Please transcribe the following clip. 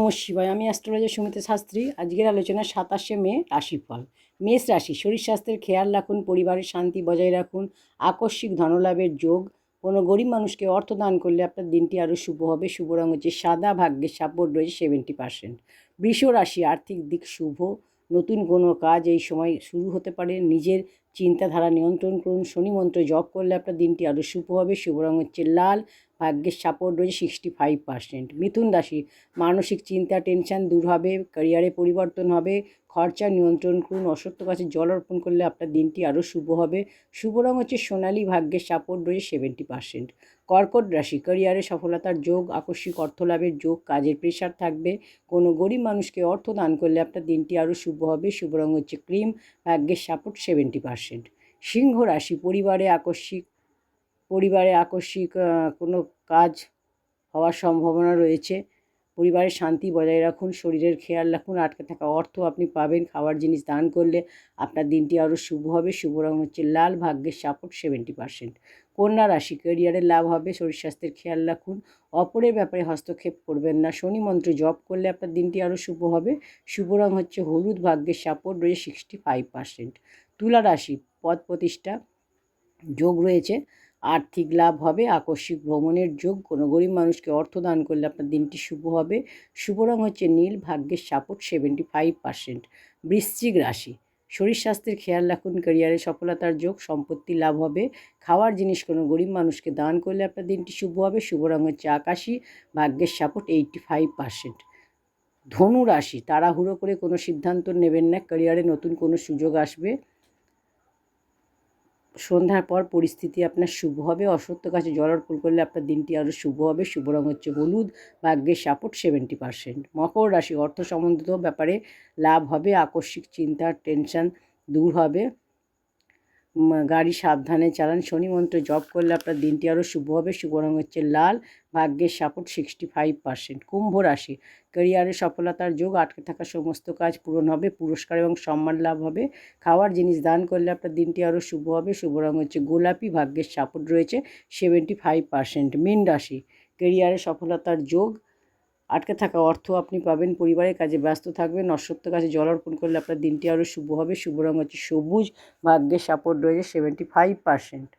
নমঃ শিবায়। আমি অ্যাস্ট্রোলজার সুমিতা শাস্ত্রী। আজকের আলোচনা 27শে মে রাশিফল। মেষ রাশি। শরীর স্বাস্থ্যের খেয়াল রাখুন, পরিবারের শান্তি বজায় রাখুন, আকস্মিক ধনলাভের যোগ। কোনো গরিব মানুষকে অর্থ দান করলে আপনার দিনটি আরও শুভ হবে। শুভ রঙ হচ্ছে সাদা, ভাগ্যের সাপোর্ট রয়েছে 70%। বৃষ রাশি। আর্থিক দিক শুভ, নতুন কোনো কাজ এই সময় শুরু হতে পারে। নিজের চিন্তাধারা নিয়ন্ত্রণ করুন। শনি মন্ত্র জপ করলে আপনার দিনটি আরও শুভ হবে। শুভ রঙ হচ্ছে লাল, ভাগ্যের সাপোর্ট রয়েছে 65%। মিথুন রাশি। মানসিক চিন্তা টেনশন দূর হবে, ক্যারিয়ারে পরিবর্তন হবে, খরচা নিয়ন্ত্রণ করুন। অসত্য গাছে জল অর্পণ করলে আপনার দিনটি আরও শুভ হবে। শুভ রঙ হচ্ছে সোনালি, ভাগ্যের সাপোর্ট রয়েছে 70%। কর্কট রাশি। ক্যারিয়ারে সফলতার যোগ, আকস্মিক অর্থলাভের যোগ, কাজের প্রেশার থাকবে। কোনো গরিব মানুষকে অর্থ দান করলে আপনার দিনটি আরও শুভ হবে। শুভ রঙ হচ্ছে ক্রিম, ভাগ্যের সাপোর্ট 70%। সিংহ রাশি। পরিবারে আকস্মিক কোনো কাজ হওয়ার সম্ভাবনা রয়েছে। পরিবারের শান্তি বজায় রাখুন, শরীরের খেয়াল রাখুন। আটকে থাকা অর্থ আপনি পাবেন। খাওয়ার জিনিস দান করলে আপনার দিনটি আরও শুভ হবে। শুভ রঙ হচ্ছে লাল, ভাগ্যের সাপোর্ট 70%। কন্যা রাশি। ক্যারিয়ারে লাভ হবে, শরীর স্বাস্থ্যের খেয়াল রাখুন, অপরের ব্যাপারে হস্তক্ষেপ করবেন না। শনি মন্ত্র জপ করলে আপনার দিনটি আরও শুভ হবে। শুভ রঙ হচ্ছে হলুদ, ভাগ্যের সাপোর্ট রয়েছে 65%। তুলা রাশি। পদ প্রতিষ্ঠা যোগ রয়েছে, আর্থিক লাভ হবে, আকস্মিক ভ্রমণের যোগ। কোনো গরিব মানুষকে অর্থ দান করলে আপনার দিনটি শুভ হবে। শুভ রঙ হচ্ছে নীল, ভাগ্যের সাপোর্ট 75%। বৃশ্চিক রাশি। শরীর স্বাস্থ্যের খেয়াল রাখুন, ক্যারিয়ারে সফলতার যোগ, সম্পত্তি লাভ হবে, খাওয়ার জিনিস কোনো গরিব মানুষকে দান করলে আপনার দিনটি শুভ হবে। শুভ রঙ হচ্ছে আকাশি, ভাগ্যের সাপোর্ট 85%। ধনু রাশি। তাড়াহুড়ো করে কোনো সিদ্ধান্ত নেবেন না, ক্যারিয়ারে নতুন কোনো সুযোগ আসবে। সন্ধ্যার পর পরিস্থিতি আপনার শুভ হবে। অশ্বত্থ গাছে জল অর্পণ করলে আপনার দিনটি আরও শুভ হবে। শুভ রঙ হচ্ছে হলুদ, ভাগ্যের সাপোর্ট 70%। মকর রাশি। অর্থ সম্বন্ধিত ব্যাপারে লাভ হবে, আকস্মিক চিন্তা টেনশন দূর হবে। গাড়ি সাবধানে চালান। শনি মন্ত্র জপ করলে আপনার দিনটি আরও শুভ হবে। শুভ রঙ হচ্ছে লাল, ভাগ্যের সাপোর্ট 65%। কুম্ভ রাশি। ক্যারিয়ারে সফলতার যোগ, আটকে থাকা সমস্ত কাজ পূরণ হবে, পুরস্কার এবং সম্মান লাভ হবে। খাওয়ার জিনিস দান করলে আপনার দিনটি আরও শুভ হবে। শুভ রঙ হচ্ছে গোলাপি, ভাগ্যের সাপোর্ট রয়েছে 75%। মীন রাশি। ক্যারিয়ারে সফলতার যোগ, আটকে থাকা অর্থ আপনি পাবেন, পরিবারের কাজে ব্যস্ত থাকবেন। অশ্বত্থ গাছে জল অর্পণ করলে আপনার দিনটি আরও শুভ হবে। শুভ রঙ হচ্ছে সবুজ, ভাগ্যের সাপোর্ট রয়েছে 75%।